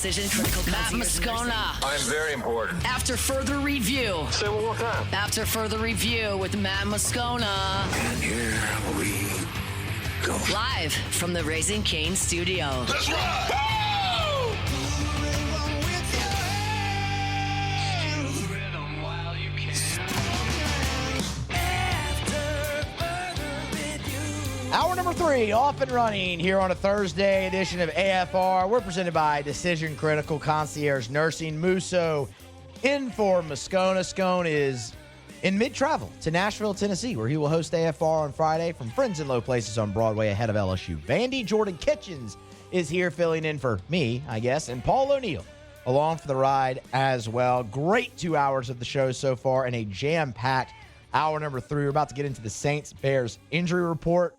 Decision Critical Matt Moscona. I'm very important. After further review. Say one more time. After further review with Matt Moscona. And here we go. Live from the Raising Cane studio. Let's ride! Hour number 3, off and running here on a Thursday edition of AFR. We're presented by Decision Critical Concierge Nursing. Musso in for Moscona. Scone is in mid-travel to Nashville, Tennessee, where he will host AFR on Friday from Friends in Low Places on Broadway ahead of LSU. Vandy Jordan Kitchens is here filling in for me, I guess, and Paul O'Neill along for the ride as well. Great 2 hours of the show so far and a jam-packed hour number 3. We're about to get into the Saints-Bears injury report.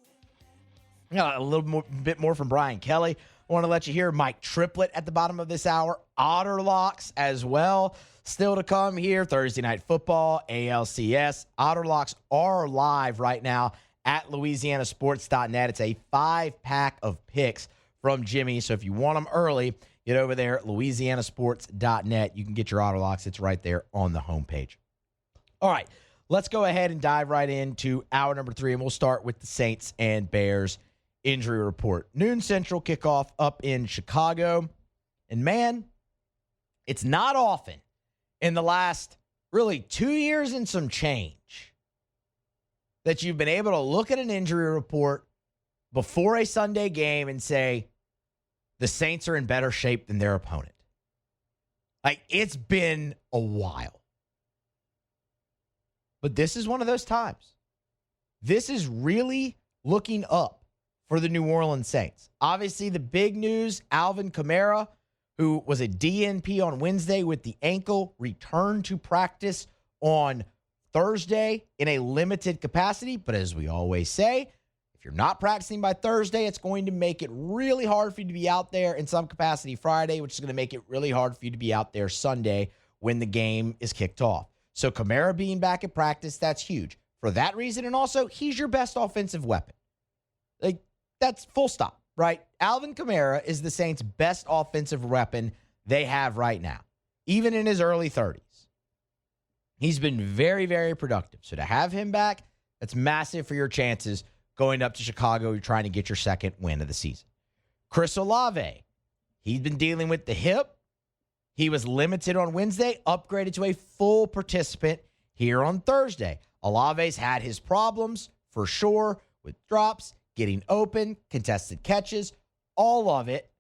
A little bit more from Brian Kelly. I want to let you hear Mike Triplett at the bottom of this hour. Otter Locks as well. Still to come here. Thursday Night Football, ALCS. Otter Locks are live right now at LouisianaSports.net. It's a 5-pack of picks from Jimmy. So if you want them early, get over there at LouisianaSports.net. You can get your Otter Locks. It's right there on the homepage. All right, let's go ahead and dive right into hour number 3, and we'll start with the Saints and Bears injury report. Noon Central kickoff up in Chicago. And man, it's not often in the last really 2 years and some change that you've been able to look at an injury report before a Sunday game and say the Saints are in better shape than their opponent. Like, it's been a while. But this is one of those times. This is really looking up for the New Orleans Saints. Obviously, the big news, Alvin Kamara, who was a DNP on Wednesday with the ankle, returned to practice on Thursday in a limited capacity. But as we always say, if you're not practicing by Thursday, it's going to make it really hard for you to be out there in some capacity Friday, which is going to make it really hard for you to be out there Sunday when the game is kicked off. So Kamara being back at practice, that's huge. For that reason, and also, he's your best offensive weapon. Like, that's full stop, right? Alvin Kamara is the Saints' best offensive weapon they have right now, even in his early 30s. He's been very, very productive. So to have him back, that's massive for your chances going up to Chicago. You're trying to get your second win of the season. Chris Olave, he's been dealing with the hip. He was limited on Wednesday, upgraded to a full participant here on Thursday. Olave's had his problems, for sure, with drops, getting open, contested catches, all of it.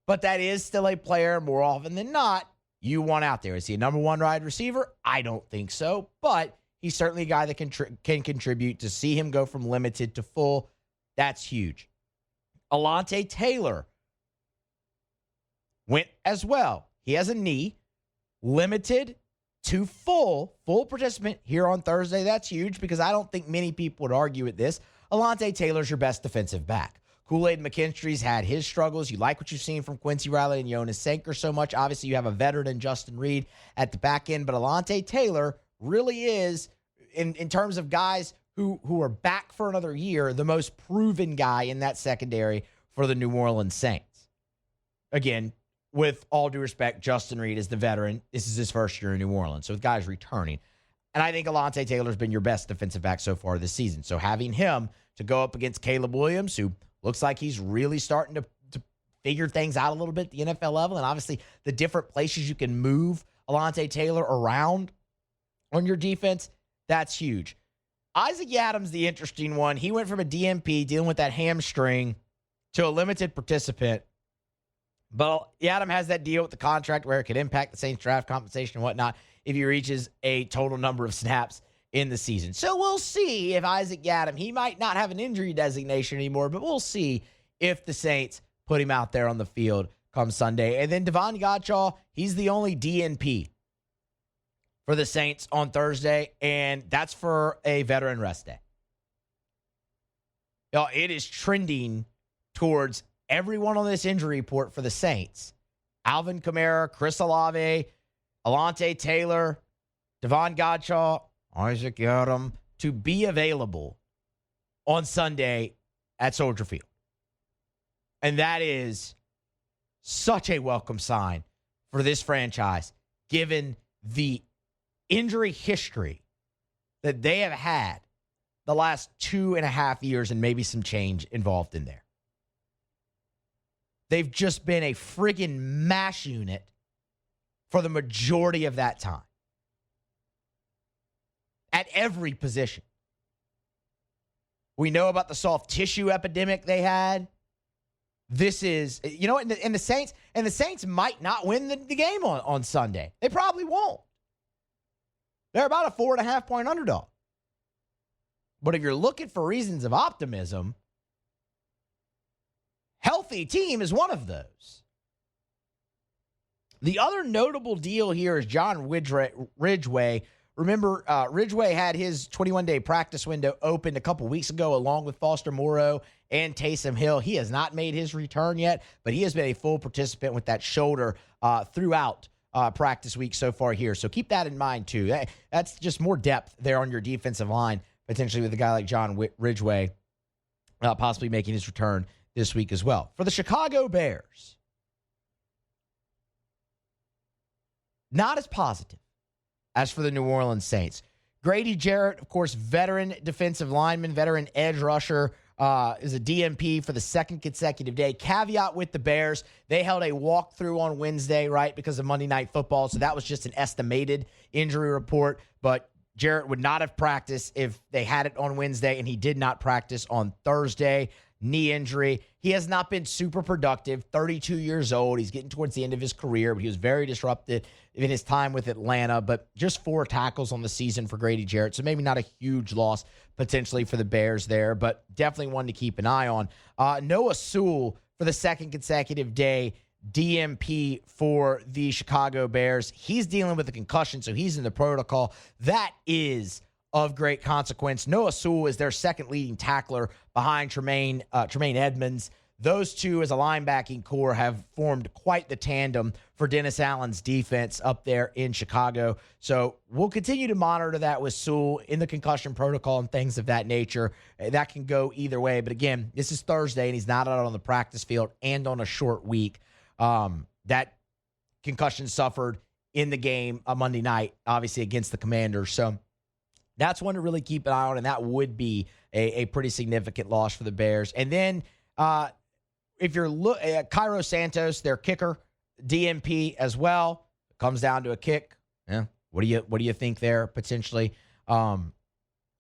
But that is still a player, more often than not, you want out there. Is he a number 1 wide receiver? I don't think so, but he's certainly a guy that can contribute. To see him go from limited to full, that's huge. Alontae Taylor went as well. He has a knee, limited to full participant here on Thursday. That's huge because I don't think many people would argue with this. Alontae Taylor's your best defensive back. Kool-Aid McKinstry's had his struggles. You like what you've seen from Quincy Riley and Jonas Sanker so much. Obviously, you have a veteran in Justin Reed at the back end, but Alontae Taylor really is, in terms of guys who are back for another year, the most proven guy in that secondary for the New Orleans Saints. Again, with all due respect, Justin Reed is the veteran. This is his first year in New Orleans, so the guy's returning. And I think Alontae Taylor's been your best defensive back so far this season. So having him to go up against Caleb Williams, who looks like he's really starting to figure things out a little bit at the NFL level, and obviously the different places you can move Alontae Taylor around on your defense, that's huge. Isaac Adams, the interesting one. He went from a DNP dealing with that hamstring to a limited participant. But Adam has that deal with the contract where it could impact the Saints draft compensation and whatnot if he reaches a total number of snaps in the season. So we'll see if Isaac Adam, he might not have an injury designation anymore, but we'll see if the Saints put him out there on the field come Sunday. And then Devon Gottschall, he's the only DNP for the Saints on Thursday, and that's for a veteran rest day. It is trending towards everyone on this injury report for the Saints. Alvin Kamara, Chris Olave, Alontae Taylor, Devon Gottschall, Isaac Yiadom to be available on Sunday at Soldier Field. And that is such a welcome sign for this franchise, given the injury history that they have had the last 2.5 years and maybe some change involved in there. They've just been a friggin' mash unit for the majority of that time. At every position. We know about the soft tissue epidemic they had. This is, and the Saints might not win the game on Sunday. They probably won't. They're about a 4.5-point underdog. But if you're looking for reasons of optimism, healthy team is one of those. The other notable deal here is John Ridgeway. Remember, Ridgeway had his 21-day practice window opened a couple weeks ago along with Foster Moreau and Taysom Hill. He has not made his return yet, but he has been a full participant with that shoulder throughout practice week so far here. So keep that in mind, too. That's just more depth there on your defensive line, potentially with a guy like John Ridgeway possibly making his return this week as well. For the Chicago Bears, not as positive as for the New Orleans Saints. Grady Jarrett, of course, veteran defensive lineman, veteran edge rusher, is a DMP for the second consecutive day. Caveat with the Bears, they held a walkthrough on Wednesday, right, because of Monday Night Football, so that was just an estimated injury report, but Jarrett would not have practiced if they had it on Wednesday, and he did not practice on Thursday. Knee injury. He has not been super productive, 32 years old. He's getting towards the end of his career, but he was very disrupted in his time with Atlanta, but just 4 tackles on the season for Grady Jarrett, so maybe not a huge loss potentially for the Bears there, but definitely one to keep an eye on. Noah Sewell for the second consecutive day, DMP for the Chicago Bears. He's dealing with a concussion, so he's in the protocol. That is of great consequence. Noah Sewell is their second leading tackler behind Tremaine Edmonds. Those two as a linebacking core have formed quite the tandem for Dennis Allen's defense up there in Chicago. So we'll continue to monitor that with Sewell in the concussion protocol and things of that nature. That can go either way. But again, this is Thursday and he's not out on the practice field and on a short week. That concussion suffered in the game on Monday night, obviously against the Commanders. So that's one to really keep an eye on, and that would be a pretty significant loss for the Bears. And then if you're Cairo Santos, their kicker, DMP as well, comes down to a kick. Yeah, what do you think there potentially?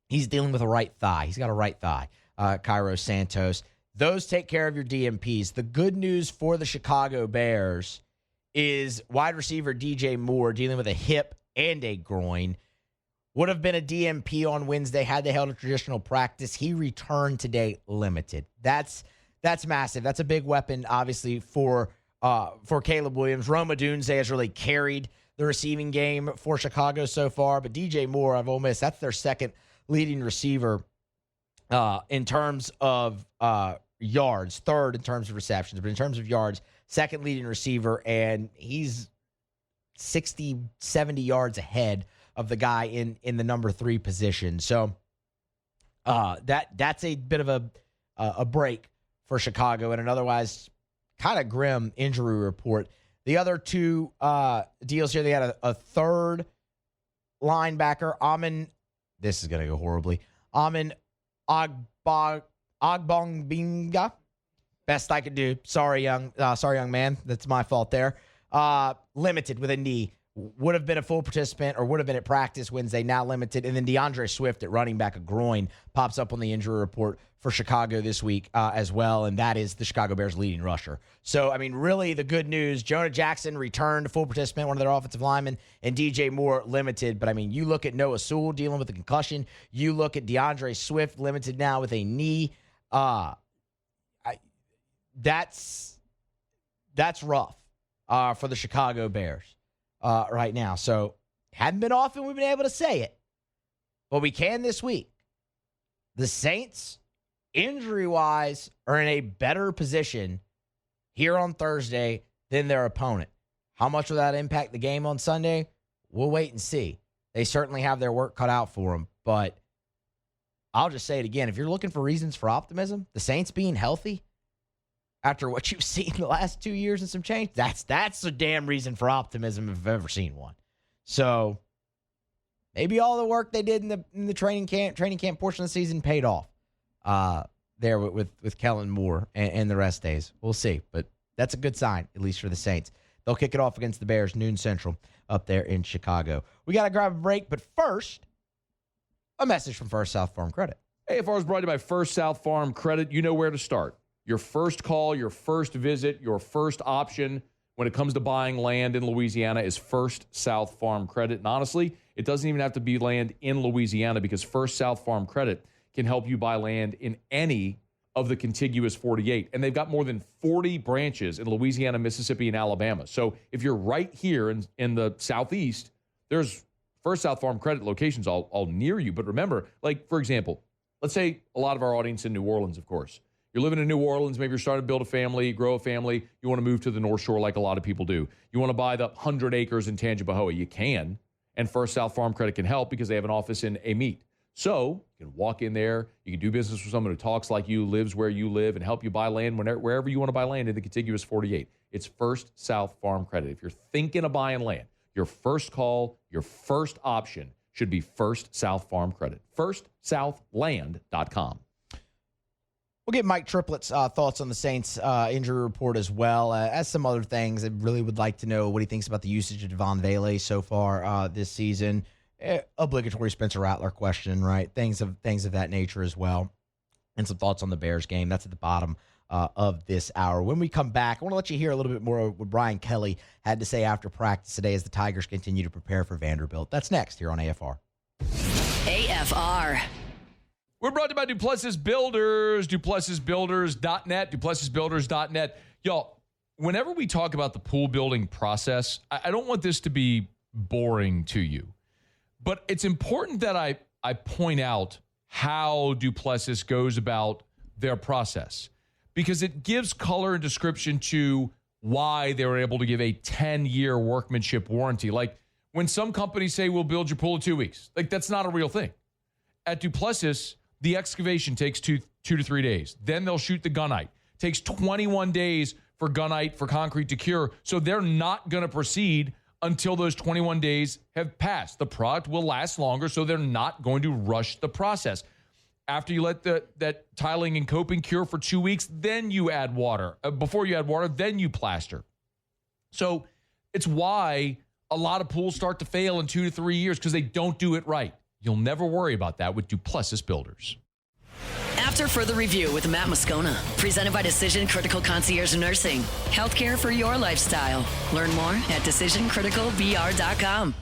He's dealing with a right thigh. He's got a right thigh. Cairo Santos. Those take care of your DMPs. The good news for the Chicago Bears is wide receiver DJ Moore dealing with a hip and a groin. Would have been a DMP on Wednesday had they held a traditional practice. He returned today limited. That's massive. That's a big weapon, obviously, for Caleb Williams. Rome Odunze has really carried the receiving game for Chicago so far. But DJ Moore of Ole Miss, that's their second leading receiver in terms of yards, third in terms of receptions. But in terms of yards, second leading receiver, and he's 60, 70 yards ahead of the guy in the number 3 position. So that's a bit of a break for Chicago and an otherwise kind of grim injury report. The other two deals here, they had a third linebacker, this is going to go horribly, Amin Ogbongbinga. Best I could do. Sorry, young man. That's my fault there. Limited with a knee. Would have been a full participant or would have been at practice Wednesday, now limited. And then DeAndre Swift at running back, a groin, pops up on the injury report for Chicago this week as well, and that is the Chicago Bears' leading rusher. So, I mean, really the good news, Jonah Jackson returned, full participant, one of their offensive linemen, and DJ Moore limited. But, I mean, you look at Noah Sewell dealing with a concussion. You look at DeAndre Swift limited now with a knee. That's rough for the Chicago Bears. Right now. So, hadn't been often we've been able to say it, but we can this week. The Saints, injury-wise, are in a better position here on Thursday than their opponent. How much will that impact the game on Sunday? We'll wait and see. They certainly have their work cut out for them, but I'll just say it again. If you're looking for reasons for optimism, the Saints being healthy, after what you've seen the last 2 years and some change, that's a damn reason for optimism if I've ever seen one. So maybe all the work they did in the training camp portion of the season paid off there with Kellen Moore and the rest days. We'll see, but that's a good sign, at least for the Saints. They'll kick it off against the Bears, noon Central, up there in Chicago. We got to grab a break, but first, a message from First South Farm Credit. AFR is brought to you by First South Farm Credit. You know where to start. Your first call, your first visit, your first option when it comes to buying land in Louisiana is First South Farm Credit. And honestly, it doesn't even have to be land in Louisiana because First South Farm Credit can help you buy land in any of the contiguous 48. And they've got more than 40 branches in Louisiana, Mississippi, and Alabama. So if you're right here in the Southeast, there's First South Farm Credit locations all near you. But remember, like, for example, let's say a lot of our audience in New Orleans, of course. You're living in New Orleans, maybe you're starting to build a family, grow a family. You want to move to the North Shore like a lot of people do. You want to buy the 100 acres in Tangipahoa. You can. And First South Farm Credit can help because they have an office in Amite. So you can walk in there. You can do business with someone who talks like you, lives where you live, and help you buy land wherever you want to buy land in the contiguous 48. It's First South Farm Credit. If you're thinking of buying land, your first call, your first option should be First South Farm Credit. FirstSouthLand.com. We'll get Mike Triplett's thoughts on the Saints injury report as well as some other things. I really would like to know what he thinks about the usage of Devon Vele so far this season. Obligatory Spencer Rattler question, right? Things of that nature as well. And some thoughts on the Bears game. That's at the bottom of this hour. When we come back, I want to let you hear a little bit more of what Brian Kelly had to say after practice today as the Tigers continue to prepare for Vanderbilt. That's next here on AFR. AFR. We're brought to you by Duplessis Builders, DuplessisBuilders.net, DuplessisBuilders.net. Y'all, whenever we talk about the pool building process, I don't want this to be boring to you, but it's important that I point out how Duplessis goes about their process because it gives color and description to why they were able to give a 10-year workmanship warranty. Like when some companies say we'll build your pool in 2 weeks, like that's not a real thing. At Duplessis, the excavation takes two to 3 days. Then they'll shoot the gunite. Takes 21 days for gunite, for concrete to cure. So they're not going to proceed until those 21 days have passed. The product will last longer, so they're not going to rush the process. After you let that tiling and coping cure for 2 weeks, then you add water. Before you add water, then you plaster. So it's why a lot of pools start to fail in 2 to 3 years because they don't do it right. You'll never worry about that with Duplessis Builders. After further review with Matt Moscona, presented by Decision Critical Concierge Nursing. Healthcare for your lifestyle. Learn more at DecisionCriticalVR.com.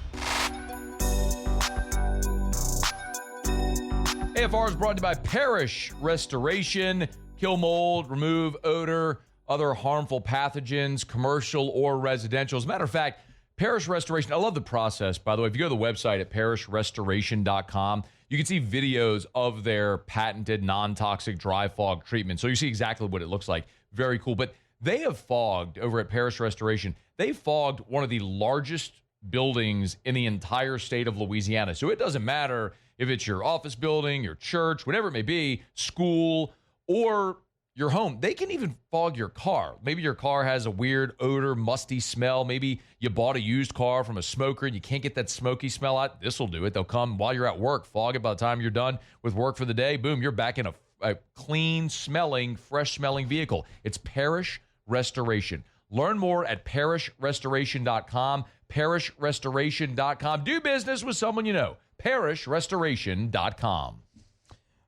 AFR is brought to you by Parish Restoration. Kill mold, remove odor, other harmful pathogens, commercial or residential. As a matter of fact, Parish Restoration, I love the process, by the way. If you go to the website at parishrestoration.com, you can see videos of their patented non-toxic dry fog treatment. So you see exactly what it looks like. Very cool. But they have fogged, over at Parish Restoration, they fogged one of the largest buildings in the entire state of Louisiana. So it doesn't matter if it's your office building, your church, whatever it may be, school, or your home. They can even fog your car. Maybe your car has a weird odor, musty smell. Maybe you bought a used car from a smoker and you can't get that smoky smell out. This will do it. They'll come while you're at work, fog it. By the time you're done with work for the day, boom, you're back in a clean-smelling, fresh-smelling vehicle. It's Parish Restoration. Learn more at parishrestoration.com, parishrestoration.com. Do business with someone you know. parishrestoration.com.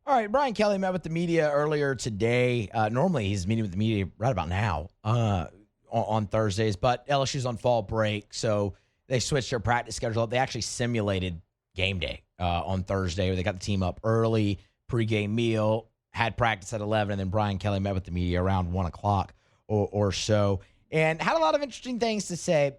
All right, Brian Kelly met with the media earlier today. Normally, he's meeting with the media right about now on Thursdays, but LSU's on fall break, so they switched their practice schedule up. They actually simulated game day on Thursday, where they got the team up early, pregame meal, had practice at 11, and then Brian Kelly met with the media around 1 o'clock or so, and had a lot of interesting things to say.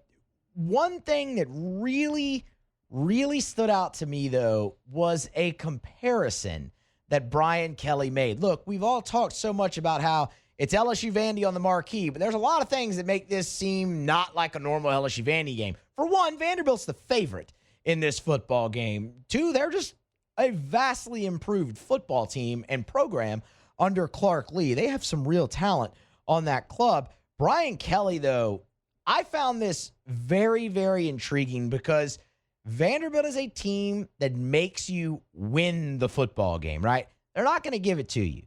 One thing that really, really stood out to me, though, was a comparison that Brian Kelly made. Look, we've all talked so much about how it's LSU Vandy on the marquee, but there's a lot of things that make this seem not like a normal LSU Vandy game. For one, Vanderbilt's the favorite in this football game. Two, they're just a vastly improved football team and program under Clark Lee. They have some real talent on that club. Brian Kelly, though, I found this very, very intriguing because Vanderbilt is a team that makes you win the football game, right? They're not going to give it to you.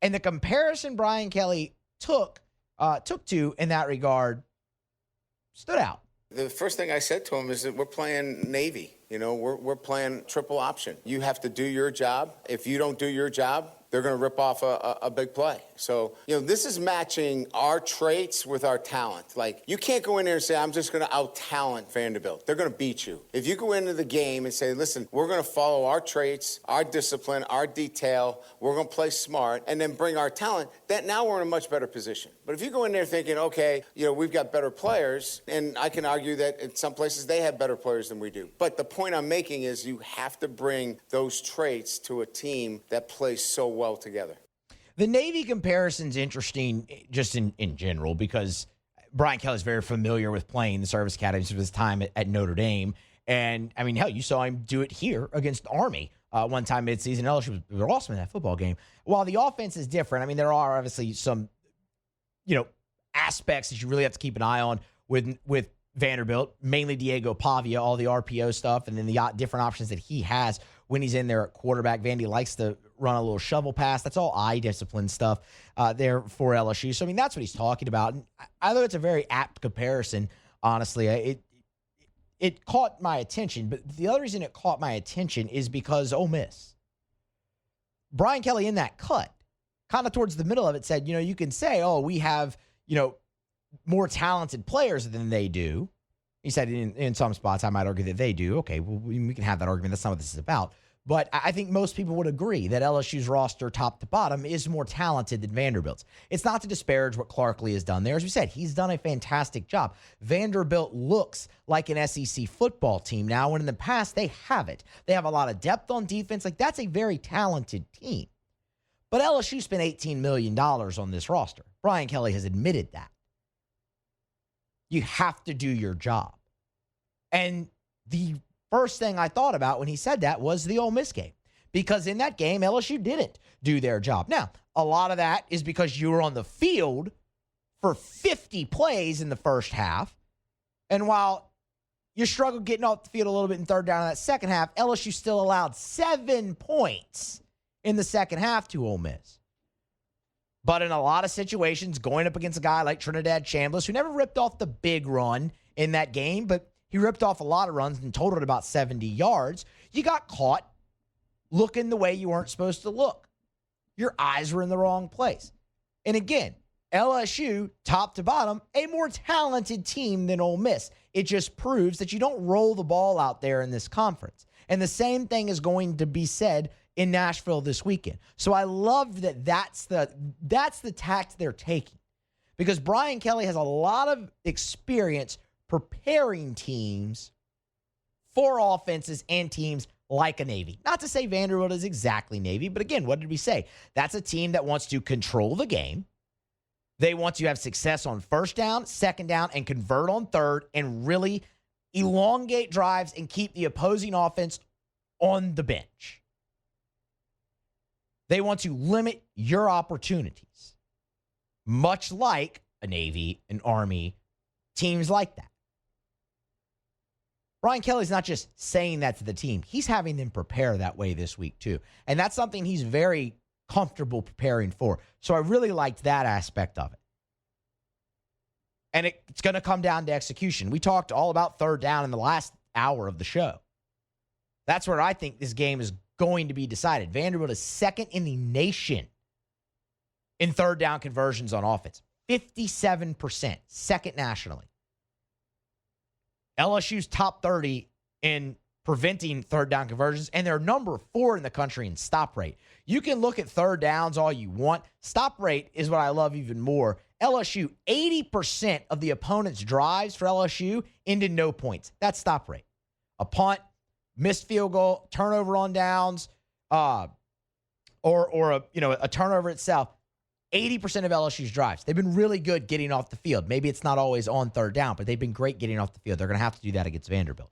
And the comparison Brian Kelly took to in that regard stood out. The first thing I said to him is that we're playing Navy. You know, we're playing triple option. You have to do your job. If you don't do your job, they're going to rip off a big play. So, you know, this is matching our traits with our talent. Like, you can't go in there and say, I'm just going to out-talent Vanderbilt. They're going to beat you. If you go into the game and say, listen, we're going to follow our traits, our discipline, our detail, we're going to play smart, and then bring our talent, that now we're in a much better position. But if you go in there thinking, okay, you know, we've got better players, and I can argue that in some places they have better players than we do. But the point I'm making is you have to bring those traits to a team that plays so well together. The Navy comparison's interesting just in general because Brian Kelly's very familiar with playing the service academies of his time at Notre Dame. And, I mean, hell, you saw him do it here against Army one time midseason. LSU was awesome in that football game. While the offense is different, I mean, there are obviously some, you know, aspects that you really have to keep an eye on with Vanderbilt, mainly Diego Pavia, all the RPO stuff, and then the different options that he has when he's in there at quarterback. Vandy likes to run a little shovel pass. That's all eye discipline stuff there for LSU. So, I mean, that's what he's talking about. And I thought it's a very apt comparison, honestly. It caught my attention, but the other reason it caught my attention is because Ole Miss. Brian Kelly in that cut, kind of towards the middle of it, said, you know, you can say, oh, we have, you know, more talented players than they do. He said in some spots, I might argue that they do. Okay, well, we can have that argument. That's not what this is about. But I think most people would agree that LSU's roster, top to bottom, is more talented than Vanderbilt's. It's not to disparage what Clarkley has done there. As we said, he's done a fantastic job. Vanderbilt looks like an SEC football team now, when in the past they haven't. They have a lot of depth on defense. Like, that's a very talented team. But LSU spent $18 million on this roster. Brian Kelly has admitted that. You have to do your job. And the first thing I thought about when he said that was the Ole Miss game. Because in that game, LSU didn't do their job. Now, a lot of that is because you were on the field for 50 plays in the first half. And while you struggled getting off the field a little bit in third down in that second half, LSU still allowed 7 points in the second half to Ole Miss. But in a lot of situations, going up against a guy like Trinidad Chambliss, who never ripped off the big run in that game, but he ripped off a lot of runs and totaled about 70 yards, you got caught looking the way you weren't supposed to look. Your eyes were in the wrong place. And again, LSU, top to bottom, a more talented team than Ole Miss. It just proves that you don't roll the ball out there in this conference. And the same thing is going to be said in Nashville this weekend. So I love that that's the tact they're taking, because Brian Kelly has a lot of experience preparing teams for offenses and teams like a Navy. Not to say Vanderbilt is exactly Navy, but again, what did we say? That's a team that wants to control the game. They want to have success on first down, second down, and convert on third, and really elongate drives and keep the opposing offense on the bench. They want to limit your opportunities, much like a Navy, an Army, teams like that. Brian Kelly's not just saying that to the team. He's having them prepare that way this week, too. And that's something he's very comfortable preparing for. So I really liked that aspect of it. And it's going to come down to execution. We talked all about third down in the last hour of the show. That's where I think this game is going to be decided. Vanderbilt is second in the nation in third down conversions on offense. 57%, second nationally. LSU's top 30 in preventing third down conversions, and they're number 4 in the country in stop rate. You can look at third downs all you want. Stop rate is what I love even more. LSU, 80% of the opponent's drives for LSU ended no points. That's stop rate. A punt, missed field goal, turnover on downs, or a turnover itself. 80% of LSU's drives. They've been really good getting off the field. Maybe it's not always on third down, but they've been great getting off the field. They're going to have to do that against Vanderbilt.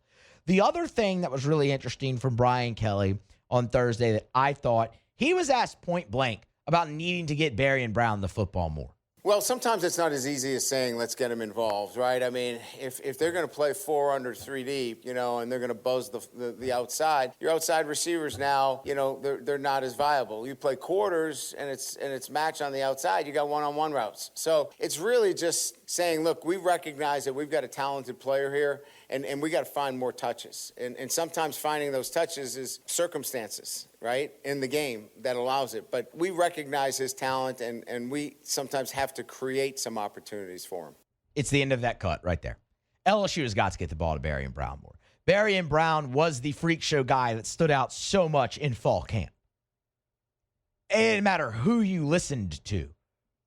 The other thing that was really interesting from Brian Kelly on Thursday that I thought, he was asked point blank about needing to get Barry and Brown the football more. Well, sometimes it's not as easy as saying, let's get them involved, right? I mean, if they're going to play 4 under 3 deep, and they're going to buzz the outside, your outside receivers now, they're not as viable. You play quarters and it's match on the outside, you got one-on-one routes. So it's really just saying, look, we recognize that we've got a talented player here, and we got to find more touches. And sometimes finding those touches is circumstances, right, in the game that allows it. But we recognize his talent, and we sometimes have to create some opportunities for him. It's the end of that cut right there. LSU has got to get the ball to Berrien Brown more. Berrien Brown was the freak show guy that stood out so much in fall camp. It didn't matter who you listened to,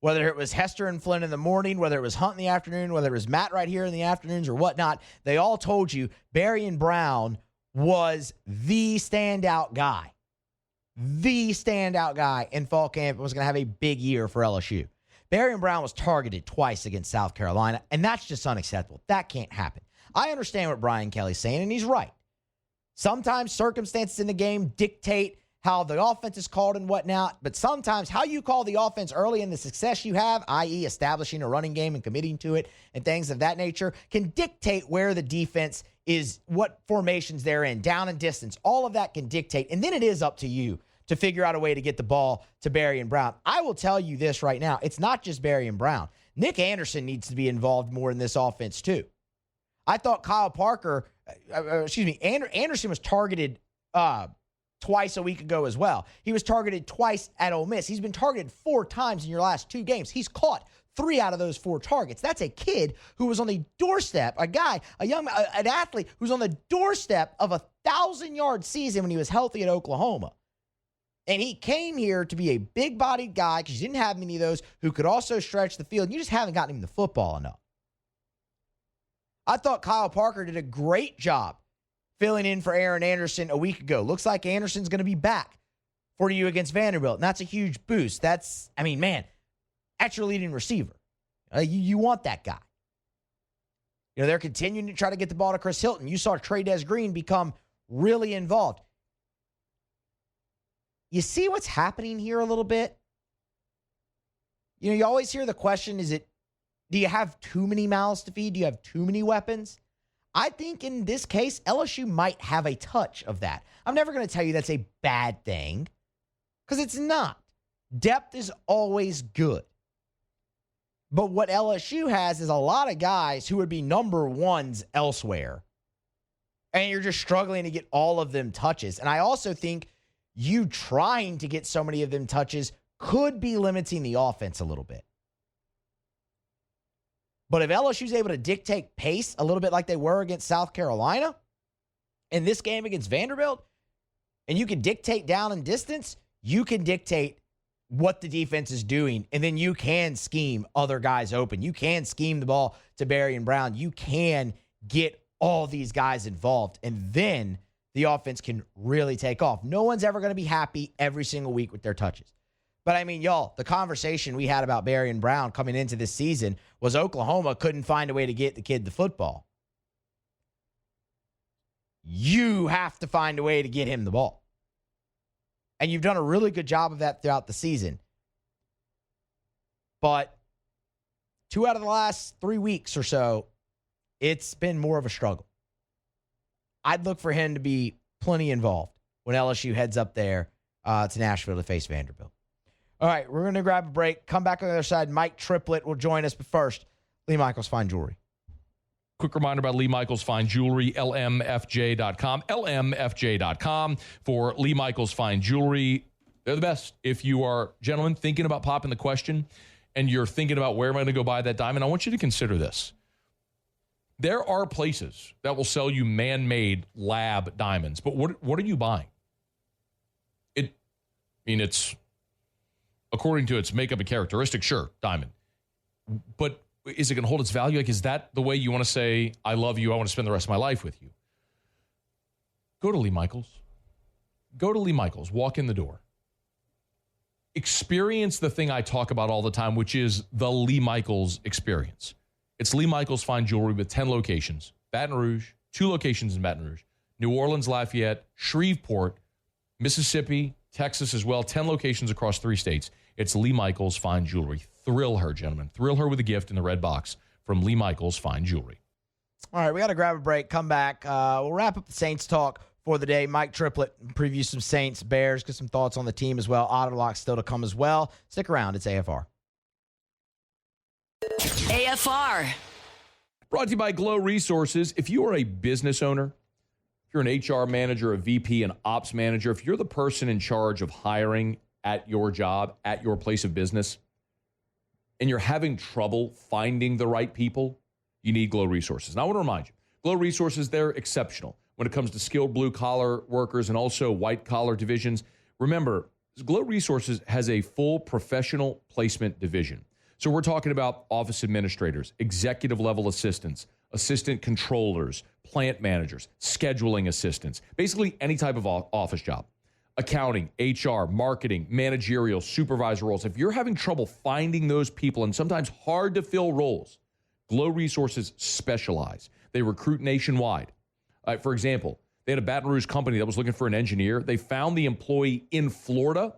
whether it was Hester and Flynn in the morning, whether it was Hunt in the afternoon, whether it was Matt right here in the afternoons or whatnot, they all told you Berrien Brown was the standout guy. The standout guy in fall camp was going to have a big year for LSU. Berrien Brown was targeted twice against South Carolina, and that's just unacceptable. That can't happen. I understand what Brian Kelly's saying, and he's right. Sometimes circumstances in the game dictate how the offense is called and whatnot, but sometimes how you call the offense early in the success you have, i.e. establishing a running game and committing to it and things of that nature, can dictate where the defense is, what formations they're in, down and distance. All of that can dictate, and then it is up to you to figure out a way to get the ball to Berrien Brown. I will tell you this right now. It's not just Berrien Brown. Nick Anderson needs to be involved more in this offense too. I thought Anderson was targeted twice a week ago as well. He was targeted twice at Ole Miss. He's been targeted 4 times in your last 2 games. He's caught 3 out of those 4 targets. That's a kid who was on the doorstep, an athlete who's on the doorstep of a 1,000-yard season when he was healthy at Oklahoma. And he came here to be a big-bodied guy because you didn't have many of those who could also stretch the field. You just haven't gotten him the football enough. I thought Kyle Parker did a great job filling in for Aaron Anderson a week ago. Looks like Anderson's going to be back for you against Vanderbilt, and that's a huge boost. That's your leading receiver. You want that guy. They're continuing to try to get the ball to Chris Hilton. You saw Trey Green become really involved. You see what's happening here a little bit? You always hear the question, do you have too many mouths to feed? Do you have too many weapons? I think in this case, LSU might have a touch of that. I'm never going to tell you that's a bad thing, because it's not. Depth is always good. But what LSU has is a lot of guys who would be number ones elsewhere, and you're just struggling to get all of them touches. And I also think you trying to get so many of them touches could be limiting the offense a little bit. But if LSU's able to dictate pace a little bit like they were against South Carolina in this game against Vanderbilt, and you can dictate down and distance, you can dictate what the defense is doing, and then you can scheme other guys open. You can scheme the ball to Berrien Brown. You can get all these guys involved, and then the offense can really take off. No one's ever going to be happy every single week with their touches. But, y'all, the conversation we had about Berrien Brown coming into this season was Oklahoma couldn't find a way to get the kid the football. You have to find a way to get him the ball. And you've done a really good job of that throughout the season. But 2 out of the last 3 weeks or so, it's been more of a struggle. I'd look for him to be plenty involved when LSU heads up there to Nashville to face Vanderbilt. All right, we're going to grab a break. Come back on the other side. Mike Triplett will join us. But first, Lee Michaels Fine Jewelry. Quick reminder about Lee Michaels Fine Jewelry, lmfj.com. lmfj.com for Lee Michaels Fine Jewelry. They're the best. If you are, gentlemen, thinking about popping the question and you're thinking about where am I going to go buy that diamond, I want you to consider this. There are places that will sell you man-made lab diamonds, but what are you buying? It's according to its makeup and characteristics, sure, diamond. But is it going to hold its value? Is that the way you want to say, I love you, I want to spend the rest of my life with you? Go to Lee Michaels. Go to Lee Michaels. Walk in the door. Experience the thing I talk about all the time, which is the Lee Michaels experience. It's Lee Michaels Fine Jewelry with 10 locations. Baton Rouge, 2 locations in Baton Rouge. New Orleans, Lafayette, Shreveport, Mississippi, Texas as well. 10 locations across 3 states. It's Lee Michaels Fine Jewelry. Thrill her, gentlemen. Thrill her with a gift in the red box from Lee Michaels Fine Jewelry. All right, we got to grab a break. Come back. We'll wrap up the Saints talk for the day. Mike Triplett preview some Saints, Bears, get some thoughts on the team as well. Otter Locks still to come as well. Stick around. It's AFR. AFR. Brought to you by Glow Resources. If you are a business owner, if you're an HR manager, a VP, an ops manager, if you're the person in charge of hiring at your job, at your place of business, and you're having trouble finding the right people, you need Glow Resources. And I want to remind you, Glow Resources, they're exceptional when it comes to skilled blue-collar workers and also white-collar divisions. Remember, Glow Resources has a full professional placement division. So we're talking about office administrators, executive-level assistants, assistant controllers, plant managers, scheduling assistants, basically any type of office job. Accounting, HR, marketing, managerial, supervisor roles. If you're having trouble finding those people and sometimes hard to fill roles, Glow Resources specialize. They recruit nationwide. For example, they had a Baton Rouge company that was looking for an engineer. They found the employee in Florida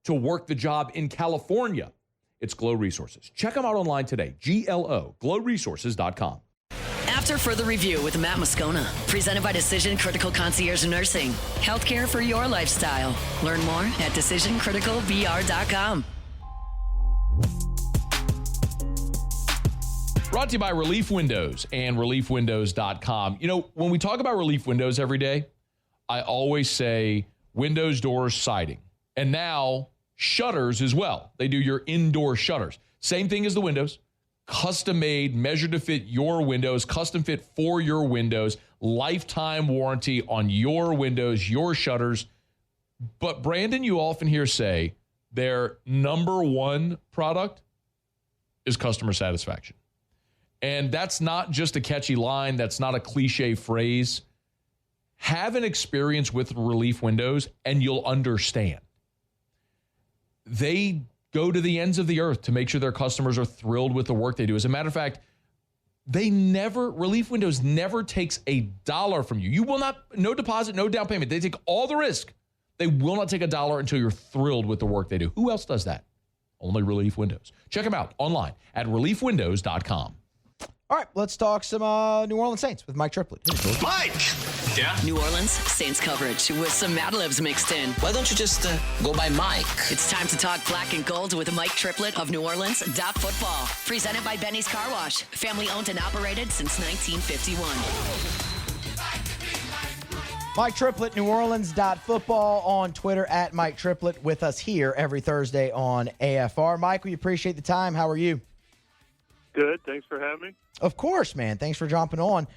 to work the job in California. It's Glow Resources. Check them out online today. GLO, glowresources.com. After Further Review with Matt Moscona, presented by Decision Critical Concierge Nursing. Healthcare for your lifestyle. Learn more at decisioncriticalvr.com. Brought to you by Relief Windows and reliefwindows.com. You know, when we talk about Relief Windows every day, I always say windows, doors, siding. And now shutters as well. They do your indoor shutters. Same thing as the windows. Custom made, measured to fit your windows, custom fit for your windows, lifetime warranty on your windows, your shutters. But Brandon, you often hear say their number one product is customer satisfaction. And that's not just a catchy line. That's not a cliche phrase. Have an experience with Relief Windows and you'll understand. They go to the ends of the earth to make sure their customers are thrilled with the work they do. As a matter of fact, Relief Windows never takes $1 from you. You will not, no deposit, no down payment. They take all the risk. They will not take $1 until you're thrilled with the work they do. Who else does that? Only Relief Windows. Check them out online at reliefwindows.com. All right, let's talk some New Orleans Saints with Mike Triplett. Mike! Yeah? New Orleans Saints coverage with some Mad Libs mixed in. Why don't you just go by Mike? It's time to talk black and gold with Mike Triplett of New Orleans Football. Presented by Benny's Car Wash. Family owned and operated since 1951. Mike Triplett, New Orleans Football on Twitter at Mike Triplett with us here every Thursday on AFR. Mike, we appreciate the time. How are you? Good. Thanks for having me. Of course, man. Thanks for jumping on.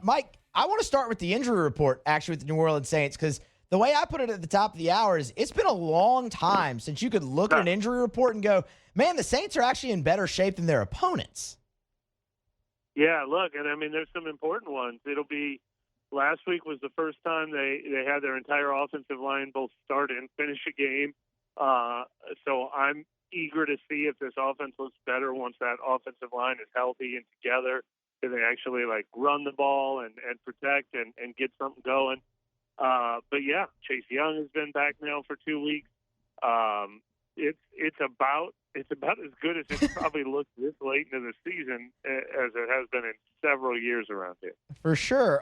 Mike, I want to start with the injury report, actually, with the New Orleans Saints, because the way I put it at the top of the hour is it's been a long time since you could look at an injury report and go, man, the Saints are actually in better shape than their opponents. Yeah, look, and I mean, there's some important ones. It'll be last week was the first time they had their entire offensive line both start and finish a game. So I'm eager to see if this offense looks better once that offensive line is healthy and together. Can they actually like run the ball and protect and get something going? But yeah, Chase Young has been back now for 2 weeks. It's about as good as it's probably looked this late into the season as it has been in several years around here. For sure.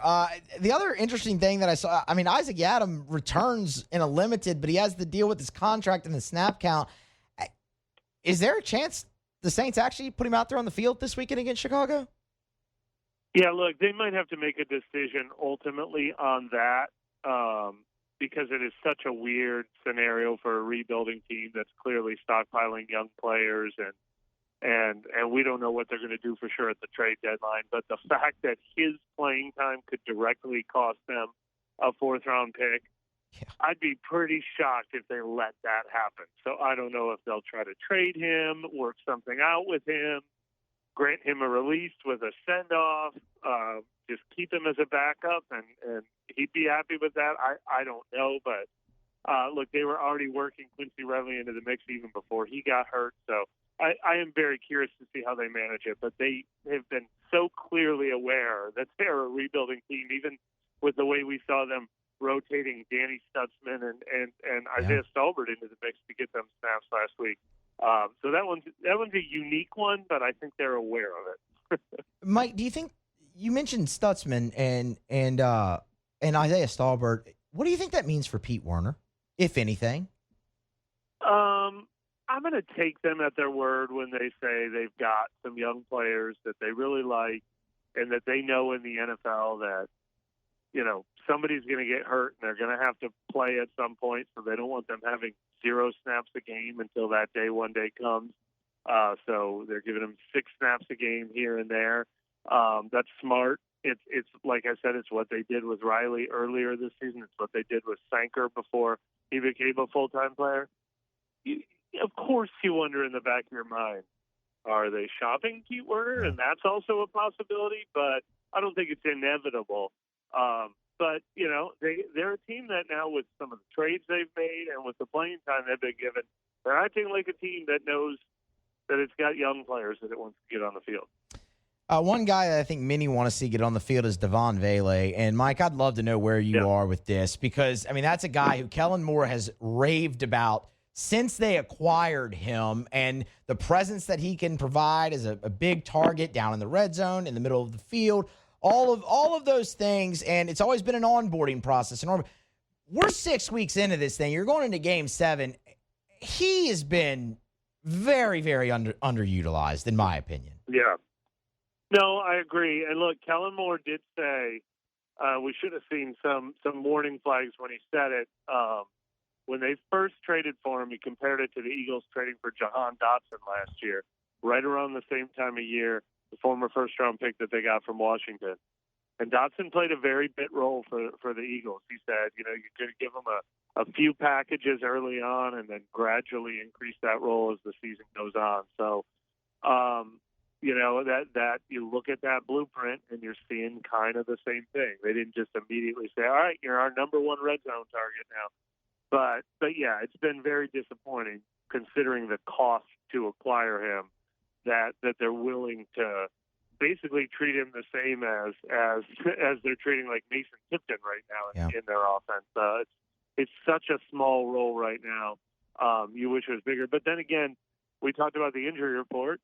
The other interesting thing that I saw, I mean, Isaac Yiadom returns in a limited, but he has to deal with his contract and the snap count. Is there a chance the Saints actually put him out there on the field this weekend against Chicago? Yeah, look, they might have to make a decision ultimately on that because it is such a weird scenario for a rebuilding team that's clearly stockpiling young players, and we don't know what they're going to do for sure at the trade deadline. But the fact that his playing time could directly cost them a fourth-round pick, yeah. I'd be pretty shocked if they let that happen. So I don't know if they'll try to trade him, work something out with him, grant him a release with a send-off, just keep him as a backup, and he'd be happy with that. I don't know, but look, they were already working Quincy Reilly into the mix even before he got hurt. So I am very curious to see how they manage it. But they have been so clearly aware that they're a rebuilding team, even with the way we saw them rotating Danny Stutzman and Isaiah Stolbert into the mix to get them snaps last week. So that one's a unique one, but I think they're aware of it. Mike, do you think you mentioned Stutzman and Isaiah Stallbird? What do you think that means for Pete Werner, if anything? I'm going to take them at their word when they say they've got some young players that they really like and that they know in the NFL that, somebody's going to get hurt and they're going to have to play at some point, so they don't want them having 0 snaps a game until that day one day comes. So they're giving them 6 snaps a game here and there. That's smart. It's like I said, it's what they did with Riley earlier this season. It's what they did with Sanker before he became a full-time player. Of course, you wonder in the back of your mind, are they shopping Pete Werner? And that's also a possibility, but I don't think it's inevitable. But, they're a team that now with some of the trades they've made and with the playing time they've been given, they're acting like a team that knows that it's got young players that it wants to get on the field. One guy that I think many want to see get on the field is Devon Vele. And, Mike, I'd love to know where you are with this because, that's a guy who Kellen Moore has raved about since they acquired him, and the presence that he can provide as a big target down in the red zone, in the middle of the field, all of those things. And it's always been an onboarding process. And we're 6 weeks into this thing. You're going into Game 7. He has been very, very underutilized, in my opinion. Yeah. No, I agree. And look, Kellen Moore did say we should have seen some warning flags when he said it. When they first traded for him, he compared it to the Eagles trading for Jahan Dotson last year, right around the same time of year, the former first-round pick that they got from Washington. And Dotson played a very big role for the Eagles. He said, you could give him a few packages early on and then gradually increase that role as the season goes on. So, that you look at that blueprint and you're seeing kind of the same thing. They didn't just immediately say, all right, you're our number one red zone target now. But yeah, it's been very disappointing considering the cost to acquire him that they're willing to basically treat him the same as they're treating like Mason Tipton right now in their offense. It's such a small role right now. You wish it was bigger. But then again, we talked about the injury report.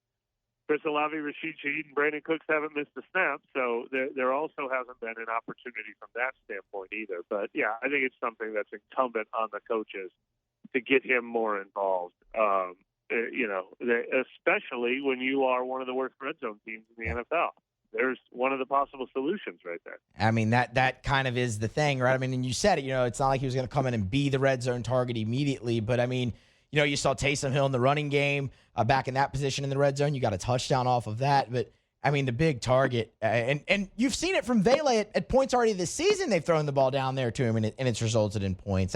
Chris Olave, Rashid Shaheed, and Brandon Cooks haven't missed a snap, so there also hasn't been an opportunity from that standpoint either. But, yeah, I think it's something that's incumbent on the coaches to get him more involved, especially when you are one of the worst red zone teams in the NFL. There's one of the possible solutions right there. That kind of is the thing, right? And you said it, it's not like he was going to come in and be the red zone target immediately, but, you saw Taysom Hill in the running game back in that position in the red zone. You got a touchdown off of that. But, the big target, and you've seen it from Vele at points already this season. They've thrown the ball down there to him, and it's resulted in points.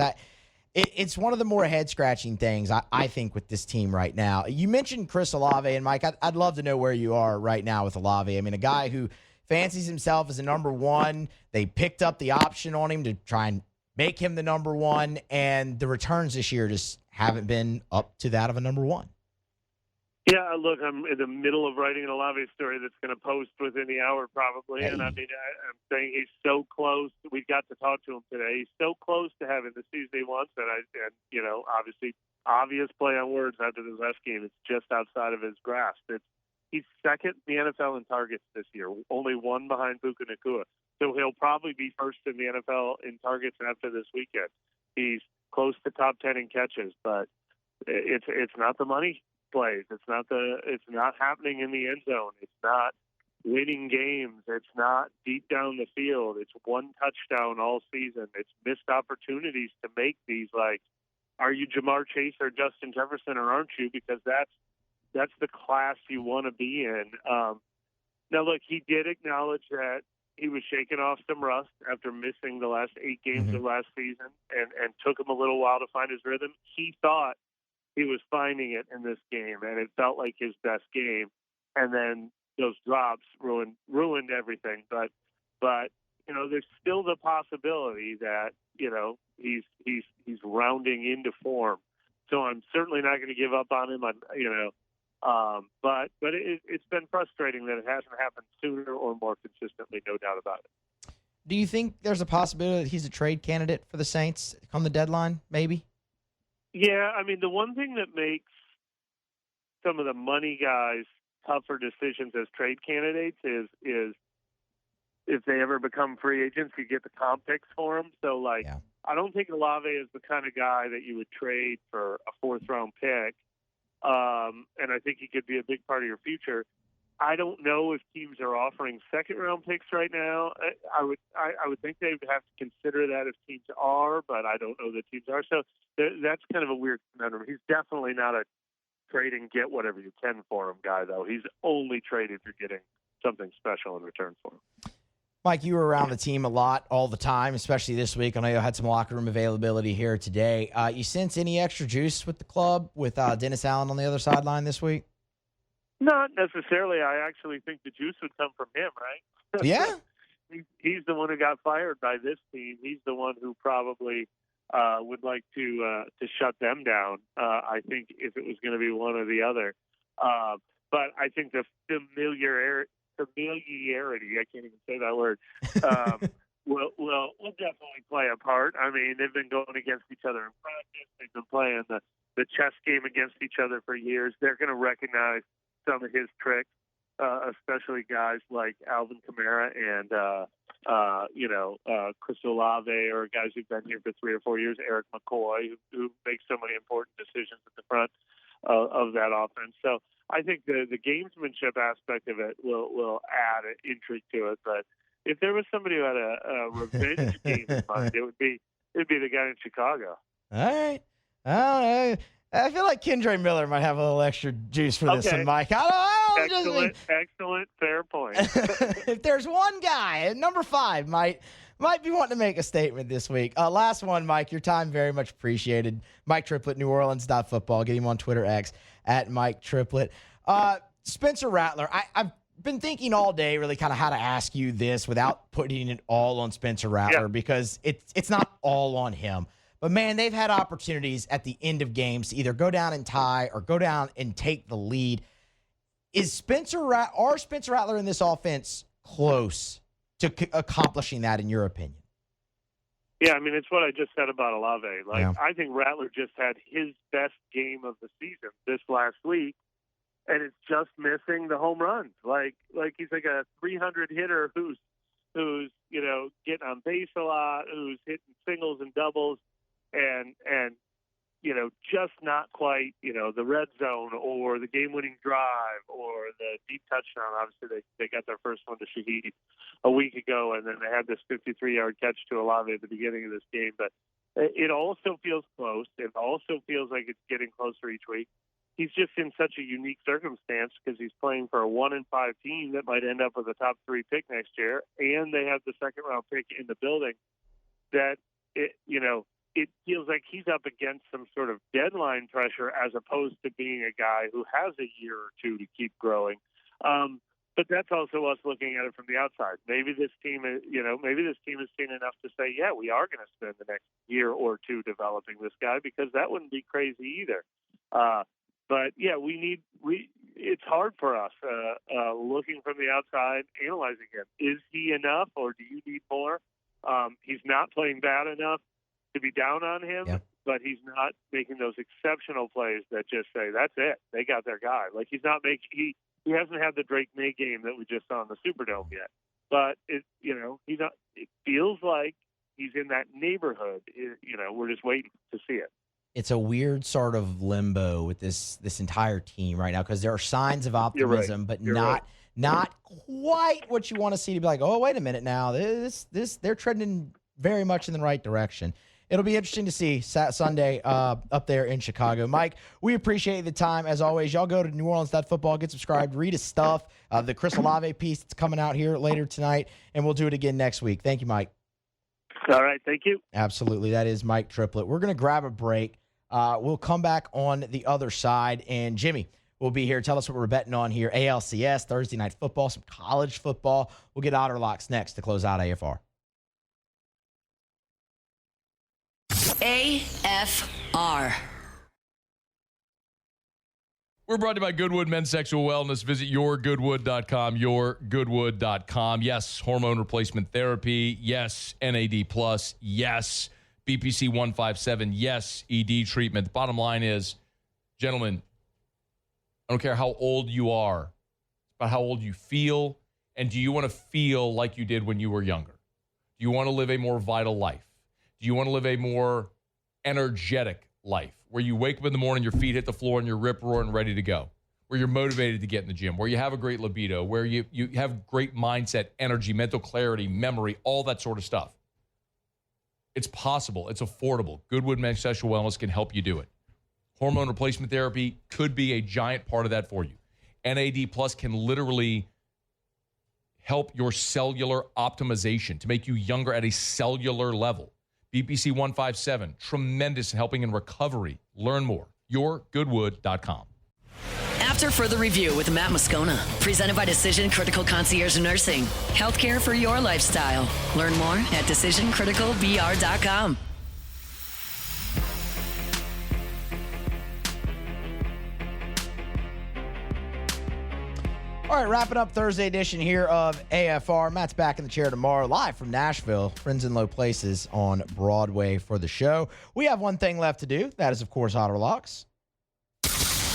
It's one of the more head-scratching things, I think, with this team right now. You mentioned Chris Olave, and, Mike, I'd love to know where you are right now with Olave. A guy who fancies himself as a number one. They picked up the option on him to try and make him the number one, and the returns this year just haven't been up to that of a number one. Yeah, look, I'm in the middle of writing an Olave story that's going to post within the hour probably, and I'm saying he's so close. We got to talk to him today. He's so close to having the season he wants, and obviously, obvious play on words after this last game. It's just outside of his grasp. He's second in the NFL in targets this year, only one behind Puka Nacua. So he'll probably be first in the NFL in targets after this weekend. He's close to top 10 in catches, but it's not the money plays. It's not happening in the end zone. It's not winning games. It's not deep down the field. It's one touchdown all season. It's missed opportunities to make these, like, are you Jamar Chase or Justin Jefferson or aren't you? Because that's the class you want to be in. Now, look, he did acknowledge that he was shaking off some rust after missing the last 8 games of last season and took him a little while to find his rhythm. He thought he was finding it in this game, and it felt like his best game. And then those drops ruined everything. But there's still the possibility that, he's rounding into form. So I'm certainly not going to give up on him. But it's been frustrating that it hasn't happened sooner or more consistently, no doubt about it. Do you think there's a possibility that he's a trade candidate for the Saints come the deadline, maybe? Yeah, the one thing that makes some of the money guys tougher decisions as trade candidates is if they ever become free agents, you get the comp picks for them. So, like, Yeah. I don't think Olave is the kind of guy that you would trade for a fourth-round pick, and I think he could be a big part of your future. I don't know if teams are offering second-round picks right now. I would think they would have to consider that if teams are, but I don't know that teams are. So that's kind of a weird conundrum. He's definitely not a trade and get whatever you can for him guy, though. He's only traded if you're getting something special in return for him. Mike, you were around the team a lot all the time, especially this week. I know you had some locker room availability here today. You sense any extra juice with the club with Dennis Allen on the other sideline this week? Not necessarily. I actually think the juice would come from him, right? Yeah. He's the one who got fired by this team. He's the one who probably would like to shut them down. I think if it was going to be one or the other. But I think the familiarity, I can't even say that word, will definitely play a part. I mean, they've been going against each other in practice. They've been playing the chess game against each other for years. They're going to recognize some of his tricks, especially guys like Alvin Kamara and, Chris Olave, or guys who've been here for 3 or 4 years, Eric McCoy, who makes so many important decisions at the front of that offense. So I think the gamesmanship aspect of it will add an intrigue to it. But if there was somebody who had a revenge game in mind, it'd be the guy in Chicago. All right. I feel like Kendre Miller might have a little extra juice for this one, Mike. Excellent, fair point. If there's one guy at number 5 might be wanting to make a statement this week. Last one, Mike. Your time very much appreciated. Mike Triplett, NewOrleans.football. Get him on Twitter X at Mike Triplett. Spencer Rattler. I've been thinking all day really kind of how to ask you this without putting it all on Spencer Rattler because it's not all on him. But, man, they've had opportunities at the end of games to either go down and tie or go down and take the lead. Are Spencer Rattler in this offense close to accomplishing that, in your opinion? Yeah, I mean, it's what I just said about Olave. I think Rattler just had his best game of the season this last week, and it's just missing the home runs. Like he's like a 300 hitter who's getting on base a lot, who's hitting singles and doubles, and just not quite, the red zone or the game-winning drive or the deep touchdown. Obviously, they got their first one to Shaheed a week ago, and then they had this 53-yard catch to Olave at the beginning of this game. But it also feels close. It also feels like it's getting closer each week. He's just in such a unique circumstance because he's playing for a 1-5 team that might end up with a top 3 pick next year, and they have the second-round pick in the building. That it feels like he's up against some sort of deadline pressure as opposed to being a guy who has a year or two to keep growing. But that's also us looking at it from the outside. Maybe this team has seen enough to say, yeah, we are going to spend the next year or two developing this guy, because that wouldn't be crazy either. But yeah, it's hard for us looking from the outside, analyzing him. Is he enough, or do you need more? He's not playing bad enough to be down on him, but he's not making those exceptional plays that just say, that's it, they got their guy. Like, he's not making, he hasn't had the Drake May game that we just saw in the Superdome yet. But he's not, it feels like he's in that neighborhood. We're just waiting to see it. It's a weird sort of limbo with this entire team right now, because there are signs of optimism, but not quite what you want to see to be like, oh, wait a minute now, this they're trending very much in the right direction. It'll be interesting to see Sunday up there in Chicago. Mike, we appreciate the time. As always, y'all go to NewOrleans.football, get subscribed, read his stuff, the Chris Olave piece that's coming out here later tonight, and we'll do it again next week. Thank you, Mike. All right, thank you. Absolutely. That is Mike Triplett. We're going to grab a break. We'll come back on the other side, and Jimmy will be here. Tell us what we're betting on here. ALCS, Thursday Night Football, some college football. We'll get Otter Locks next to close out AFR. AFR. We're brought to you by Goodwood Men's Sexual Wellness. Visit yourgoodwood.com, yourgoodwood.com. Yes, hormone replacement therapy. Yes, NAD+. Yes, BPC 157. Yes, ED treatment. The bottom line is, gentlemen, I don't care how old you are. It's about how old you feel. And do you want to feel like you did when you were younger? Do you want to live a more vital life? Do you want to live a more energetic life where you wake up in the morning, your feet hit the floor, and you're rip-roaring ready to go? Where you're motivated to get in the gym, where you have a great libido, where you have great mindset, energy, mental clarity, memory, all that sort of stuff. It's possible. It's affordable. Goodwood Men's Sexual Wellness can help you do it. Hormone replacement therapy could be a giant part of that for you. NAD Plus can literally help your cellular optimization to make you younger at a cellular level. BPC 157, tremendous in helping in recovery. Learn more. YourGoodwood.com. After Further Review with Matt Moscona, presented by Decision Critical Concierge Nursing. Healthcare for your lifestyle. Learn more at DecisionCriticalBR.com. All right, wrapping up Thursday edition here of AFR. Matt's back in the chair tomorrow, live from Nashville, Friends in Low Places on Broadway for the show. We have one thing left to do. That is, of course, Otter Locks.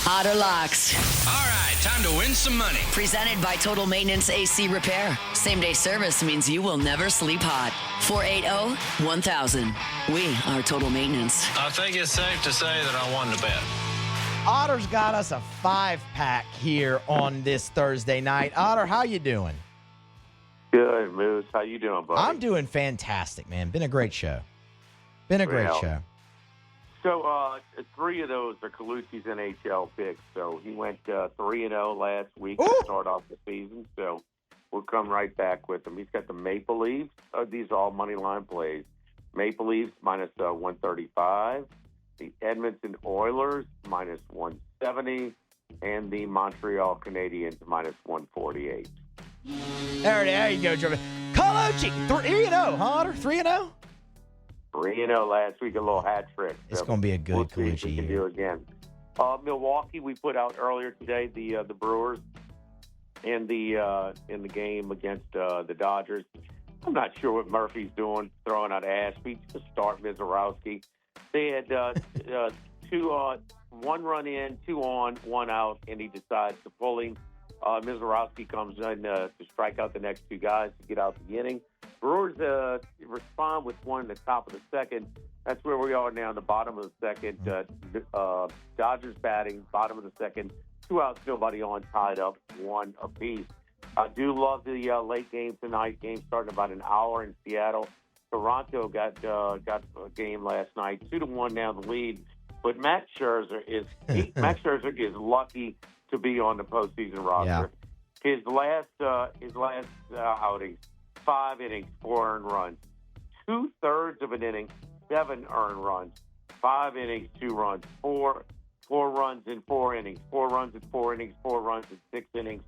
Otter Locks. All right, time to win some money. Presented by Total Maintenance AC Repair. Same-day service means you will never sleep hot. 480-1000. We are Total Maintenance. I think it's safe to say that I won the bet. Otter's got us a 5-pack here on this Thursday night. Otter, how you doing? Good, Moose. How you doing, buddy? I'm doing fantastic, man. Been a great show. Show. So, 3 of those are Colucci's NHL picks. So he went 3-0 last week to start off the season. So we'll come right back with him. He's got the Maple Leafs. These are all money line plays. Maple Leafs minus 135. The Edmonton Oilers minus 170. And the Montreal Canadiens minus 148. There you go, Jordan. Colucci, 3-0, huh, Otter? 3-0? 3-0 last week, a little hat trick. It's going to be a good Colucci Colucci can year. do again. Milwaukee, we put out earlier today the Brewers in the game against the Dodgers. I'm not sure what Murphy's doing, throwing out Ashby to start Mizorowski. They had 1 run in, 2 on, 1 out, and he decides to pull him. Mizorowski comes in to strike out the next 2 guys to get out the inning. Brewers respond with 1 in the top of the second. That's where we are now in the bottom of the second. Dodgers batting, bottom of the second. 2 outs, nobody on, tied up, 1 apiece. I do love the late game tonight. Game starting about an hour in Seattle. Toronto got a game last night, 2-1 now the lead. But Max Scherzer is lucky to be on the postseason roster. Yeah. His last outing, 5 innings, 4 earned runs. 2/3 of an inning, 7 earned runs. 5 innings, 2 runs. 4 runs in 4 innings. 4 runs in 4 innings. 4 runs in 6 innings.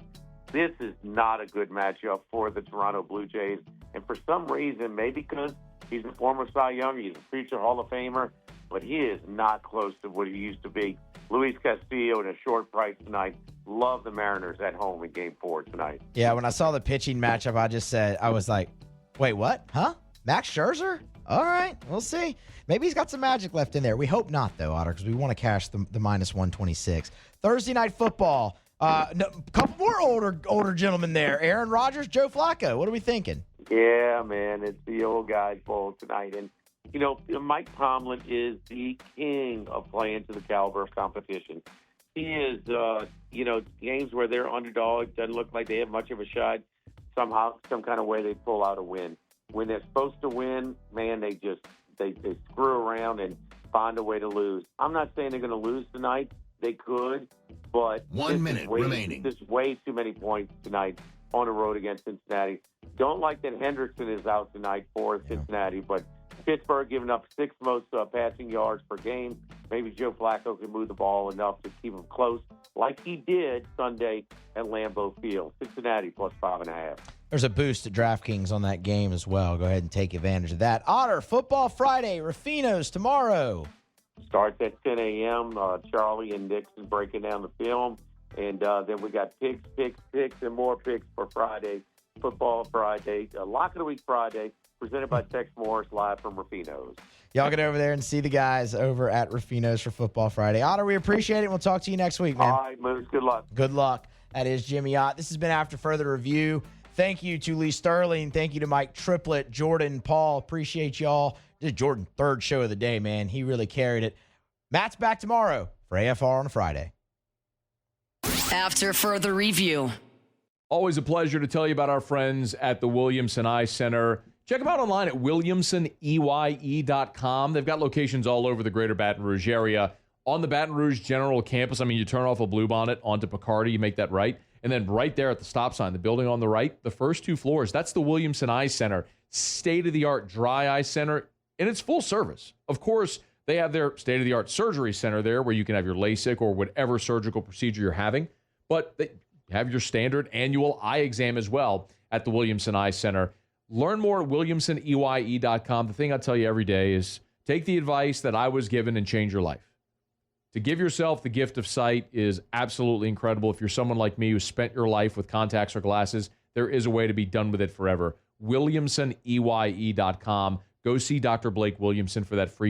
This is not a good matchup for the Toronto Blue Jays. And for some reason, maybe because he's a former Cy Young, he's a future Hall of Famer, but he is not close to what he used to be. Luis Castillo in a short price tonight. Love the Mariners at home in Game 4 tonight. Yeah, when I saw the pitching matchup, I was like, wait, what? Huh? Max Scherzer? All right, we'll see. Maybe he's got some magic left in there. We hope not, though, Otter, because we want to cash the minus 126. Thursday night football. A couple more older gentlemen there. Aaron Rodgers, Joe Flacco. What are we thinking? Yeah, man, it's the old guys bowl tonight. And, Mike Tomlin is the king of playing to the caliber of competition. He is, games where they're underdogs, doesn't look like they have much of a shot. Somehow, some kind of way they pull out a win. When they're supposed to win, man, they screw around and find a way to lose. I'm not saying they're going to lose tonight. They could, but 1 minute remaining. There's way too many points tonight on the road against Cincinnati. Don't like that Hendrickson is out tonight for Cincinnati, but Pittsburgh giving up 6th most passing yards per game. Maybe Joe Flacco can move the ball enough to keep them close, like he did Sunday at Lambeau Field. Cincinnati plus 5.5. There's a boost at DraftKings on that game as well. Go ahead and take advantage of that. Otter, Football Friday, Rufino's tomorrow. Starts at 10 a.m. Charlie and Nixon breaking down the film. And then we got picks, and more picks for Friday. Football Friday. Lock of the Week Friday. presented by Tex Morris, live from Rufino's. Y'all get over there and see the guys over at Rufino's for Football Friday. Otter, we appreciate it. We'll talk to you next week, man. All right, Moose. Good luck. Good luck. That is Jimmy Ott. This has been After Further Review. Thank you to Lee Sterling. Thank you to Mike Triplett, Jordan, Paul. Appreciate y'all. This is Jordan's third show of the day, man. He really carried it. Matt's back tomorrow for AFR on a Friday. After Further Review. Always a pleasure to tell you about our friends at the Williamson Eye Center. Check them out online at williamsoneye.com. They've got locations all over the greater Baton Rouge area. On the Baton Rouge General Campus, I mean, you turn off a Bluebonnet onto Picardy, you make that right. And then right there at the stop sign, the building on the right, the first 2 floors, that's the Williamson Eye Center. State-of-the-art dry eye center, and it's full service. Of course, they have their state-of-the-art surgery center there where you can have your LASIK or whatever surgical procedure you're having. But they have your standard annual eye exam as well at the Williamson Eye Center. Learn more at williamsoneye.com. The thing I tell you every day is take the advice that I was given and change your life. To give yourself the gift of sight is absolutely incredible. If you're someone like me who spent your life with contacts or glasses, there is a way to be done with it forever. williamsoneye.com. Go see Dr. Blake Williamson for that free